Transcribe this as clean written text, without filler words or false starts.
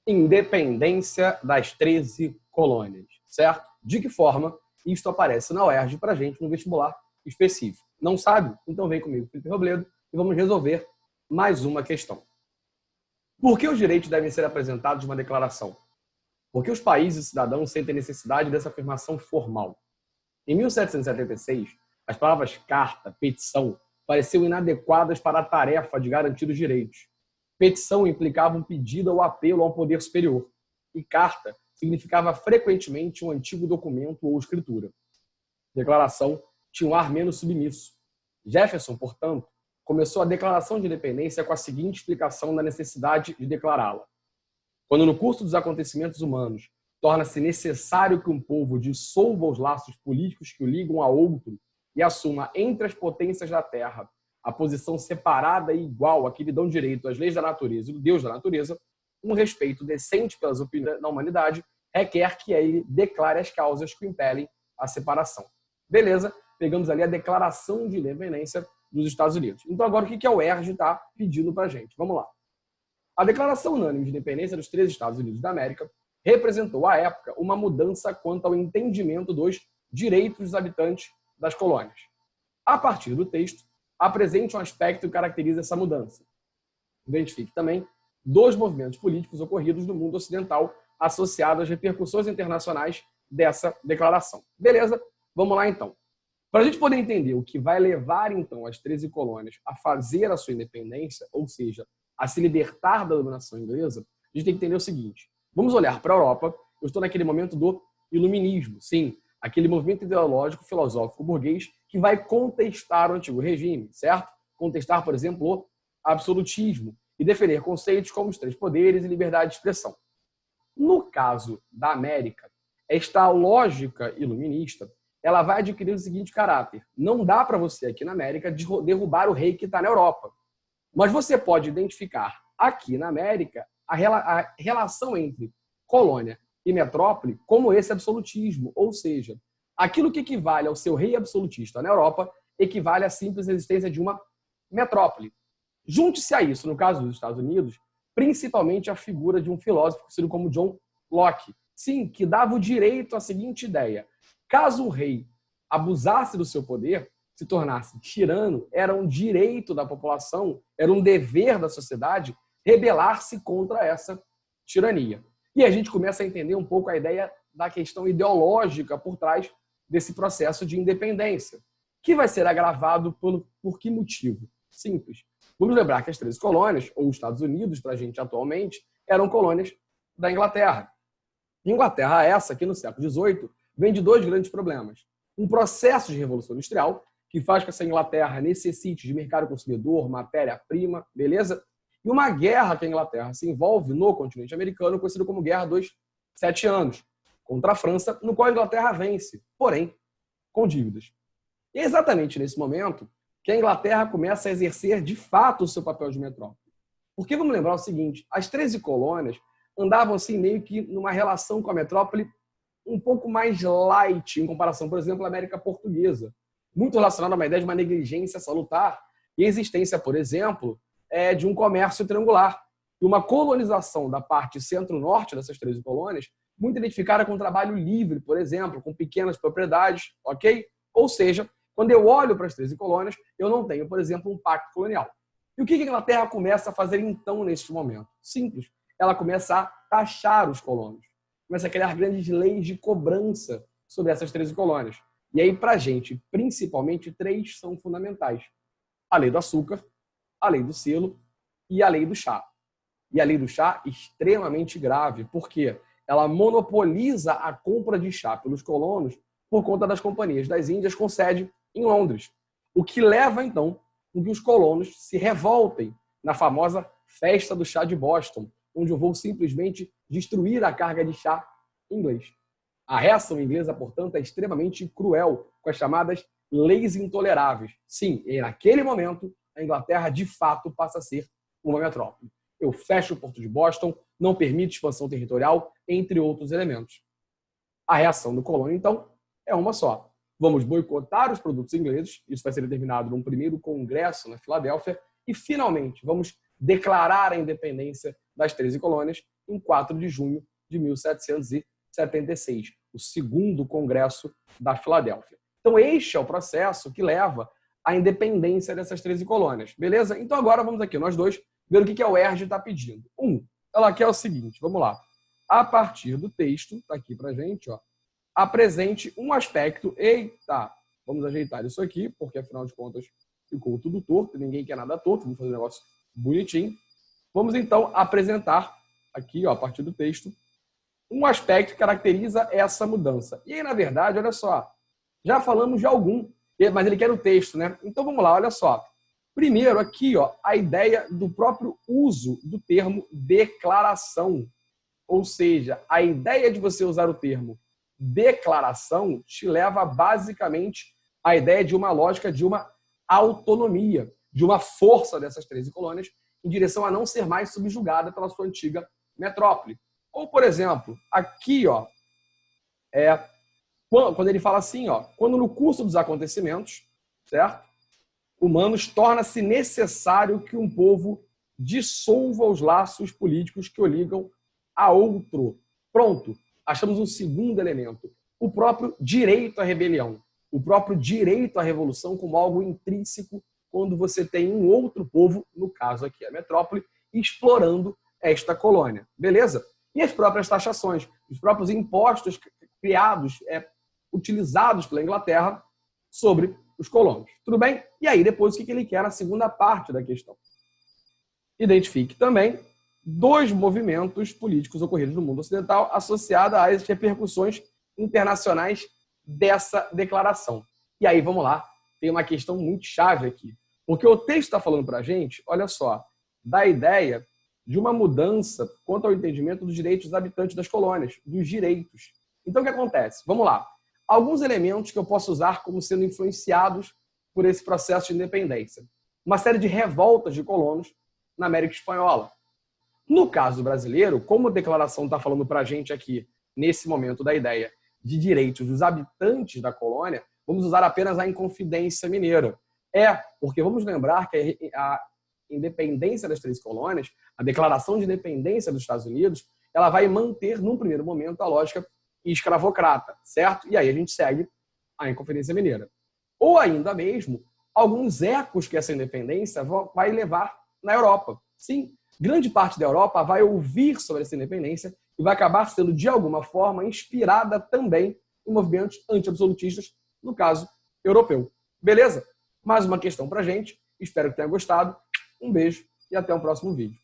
Independência das 13 colônias, certo? De que forma isto aparece na UERJ para a gente no vestibular específico? Não sabe? Então vem comigo, Felipe Robledo, e vamos resolver mais uma questão. Por que os direitos devem ser apresentados numa declaração? Porque os países e cidadãos sentem necessidade dessa afirmação formal. Em 1776, as palavras carta, petição, pareciam inadequadas para a tarefa de garantir os direitos. Petição implicava um pedido ou apelo a um poder superior, e carta significava frequentemente um antigo documento ou escritura. Declaração tinha um ar menos submisso. Jefferson, portanto, começou a Declaração de Independência com a seguinte explicação da necessidade de declará-la. Quando no curso dos acontecimentos humanos torna-se necessário que um povo dissolva os laços políticos que o ligam a outro e assuma entre as potências da terra a posição separada e igual a que lhe dão direito às leis da natureza e do Deus da natureza, um respeito decente pelas opiniões da humanidade requer que ele declare as causas que o impelem à separação. Beleza? Pegamos ali a Declaração de Independência dos Estados Unidos. Então agora o que a UERJ está pedindo para a gente? Vamos lá. A Declaração Unânime de Independência dos 13 Estados Unidos da América representou, à época, uma mudança quanto ao entendimento dos direitos dos habitantes das colônias. A partir do texto, apresente um aspecto que caracteriza essa mudança. Identifique também dois movimentos políticos ocorridos no mundo ocidental associados às repercussões internacionais dessa declaração. Beleza? Vamos lá, então. Para a gente poder entender o que vai levar, então, as 13 colônias a fazer a sua independência, ou seja, a se libertar da dominação inglesa, a gente tem que entender o seguinte. Vamos olhar para a Europa. Eu estou naquele momento do iluminismo, sim, aquele movimento ideológico, filosófico, burguês, que vai contestar o antigo regime, certo? Contestar, por exemplo, o absolutismo e defender conceitos como os três poderes e liberdade de expressão. No caso da América, esta lógica iluminista, ela vai adquirir o seguinte caráter. Não dá para você aqui na América derrubar o rei que está na Europa. Mas você pode identificar aqui na América a relação entre colônia e metrópole como esse absolutismo. Ou seja, aquilo que equivale ao seu rei absolutista na Europa equivale à simples existência de uma metrópole. Junte-se a isso, no caso dos Estados Unidos, principalmente a figura de um filósofo conhecido como John Locke. Sim, que dava o direito à seguinte ideia. Caso o rei abusasse do seu poder, se tornasse tirano, era um direito da população, era um dever da sociedade rebelar-se contra essa tirania. E a gente começa a entender um pouco a ideia da questão ideológica por trás desse processo de independência, que vai ser agravado por que motivo? Simples. Vamos lembrar que as 13 colônias, ou os Estados Unidos para a gente atualmente, eram colônias da Inglaterra. Inglaterra essa, que no século XVIII, vem de dois grandes problemas. Um processo de revolução industrial, que faz com que essa Inglaterra necessite de mercado consumidor, matéria-prima, beleza? E uma guerra que a Inglaterra se envolve no continente americano, conhecida como Guerra dos 7 Anos, contra a França, no qual a Inglaterra vence, porém, com dívidas. E é exatamente nesse momento que a Inglaterra começa a exercer, de fato, o seu papel de metrópole. Porque vamos lembrar o seguinte, as 13 colônias andavam assim meio que numa relação com a metrópole um pouco mais light em comparação, por exemplo, à América Portuguesa. Muito relacionado a uma ideia de uma negligência salutar e a existência, por exemplo, de um comércio triangular. E uma colonização da parte centro-norte dessas 13 colônias, muito identificada com trabalho livre, por exemplo, com pequenas propriedades, ok? Ou seja, quando eu olho para as 13 colônias, eu não tenho, por exemplo, um pacto colonial. E o que a Inglaterra começa a fazer então neste momento? Simples. Ela começa a taxar os colonos. Começa a criar grandes leis de cobrança sobre essas 13 colônias. E aí, para a gente, principalmente, 3 são fundamentais. A lei do açúcar, a lei do selo e a lei do chá. E a lei do chá extremamente grave, porque ela monopoliza a compra de chá pelos colonos por conta das companhias das Índias com sede em Londres. O que leva, então, a que os colonos se revoltem na famosa Festa do Chá de Boston, onde eu vou simplesmente destruir a carga de chá inglês. A reação inglesa, portanto, é extremamente cruel, com as chamadas leis intoleráveis. Sim, e naquele momento, a Inglaterra, de fato, passa a ser uma metrópole. Eu fecho o porto de Boston, não permite expansão territorial, entre outros elementos. A reação do colônia, então, é uma só. Vamos boicotar os produtos ingleses, isso vai ser determinado num primeiro congresso na Filadélfia, e, finalmente, vamos declarar a independência das 13 colônias em 4 de junho de 1776, o segundo Congresso da Filadélfia. Então, este é o processo que leva à independência dessas 13 colônias. Beleza? Então, agora vamos aqui, nós dois, ver o que a UERJ está pedindo. Ela quer o seguinte, vamos lá. A partir do texto, está aqui para a gente, ó, apresente um aspecto... Eita! Vamos ajeitar isso aqui, porque, afinal de contas, ficou tudo torto, ninguém quer nada torto, vamos fazer um negócio bonitinho. Vamos, então, apresentar aqui, ó, a partir do texto, um aspecto que caracteriza essa mudança. E aí, na verdade, olha só, já falamos de algum, mas ele quer o texto, né? Então, vamos lá, olha só. Primeiro, aqui, ó, a ideia do próprio uso do termo declaração. Ou seja, a ideia de você usar o termo declaração te leva, basicamente, à ideia de uma lógica de uma autonomia, de uma força dessas 13 colônias em direção a não ser mais subjugada pela sua antiga metrópole. Ou, por exemplo, aqui, ó, quando ele fala assim, ó, quando no curso dos acontecimentos, certo? Humanos, torna-se necessário que um povo dissolva os laços políticos que o ligam a outro. Pronto, achamos um segundo elemento, o próprio direito à rebelião, o próprio direito à revolução como algo intrínseco quando você tem um outro povo, no caso aqui a metrópole, explorando esta colônia. Beleza? E as próprias taxações, os próprios impostos criados, utilizados pela Inglaterra sobre os colonos. Tudo bem? E aí, depois, o que ele quer na segunda parte da questão? Identifique também 2 movimentos políticos ocorridos no mundo ocidental associados às repercussões internacionais dessa declaração. E aí, vamos lá, tem uma questão muito chave aqui. Porque o texto está falando para a gente, olha só, da ideia de uma mudança quanto ao entendimento dos direitos dos habitantes das colônias, dos direitos. Então, o que acontece? Vamos lá. Alguns elementos que eu posso usar como sendo influenciados por esse processo de independência. Uma série de revoltas de colonos na América Espanhola. No caso brasileiro, como a declaração está falando para a gente aqui, nesse momento da ideia de direitos dos habitantes da colônia, vamos usar apenas a Inconfidência Mineira. Porque vamos lembrar que a independência das 13 colônias, a declaração de independência dos Estados Unidos, ela vai manter, num primeiro momento, a lógica escravocrata, certo? E aí a gente segue a Inconfidência Mineira. Ou ainda mesmo, alguns ecos que essa independência vai levar na Europa. Sim, grande parte da Europa vai ouvir sobre essa independência e vai acabar sendo, de alguma forma, inspirada também em movimentos anti-absolutistas, no caso europeu. Beleza? Mais uma questão pra gente. Espero que tenha gostado. Um beijo e até o próximo vídeo.